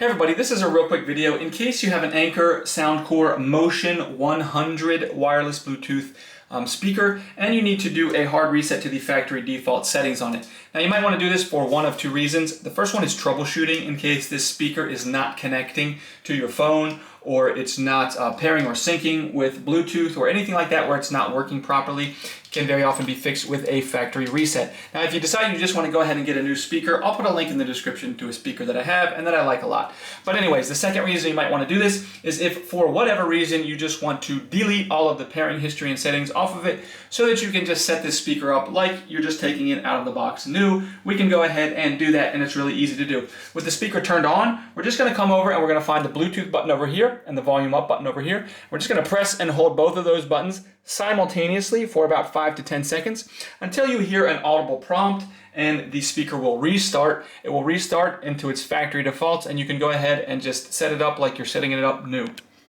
Hey everybody, this is a real quick video in case you have an Anker Soundcore Motion 100 wireless Bluetooth speaker and you need to do a hard reset to the factory default settings on it. Now you might want to do this for one of two reasons. The first one is troubleshooting in case this speaker is not connecting to your phone or it's not pairing or syncing with Bluetooth or anything like that where it's not working properly. Can very often be fixed with a factory reset. Now if you decide you just want to go ahead and get a new speaker, I'll put a link in the description to a speaker that I have and that I like a lot. But anyways, the second reason you might want to do this is if for whatever reason you just want to delete all of the pairing history and settings off of it so that you can just set this speaker up like you're just taking it out of the box new. We can go ahead and do that, and it's really easy to do. With the speaker turned on, we're just going to come over and we're going to find the Bluetooth button over here and the volume up button over here. We're just going to press and hold both of those buttons simultaneously for about 5 to 10 seconds until you hear an audible prompt and the speaker will restart. It will restart into its factory defaults and you can go ahead and just set it up like you're setting it up new.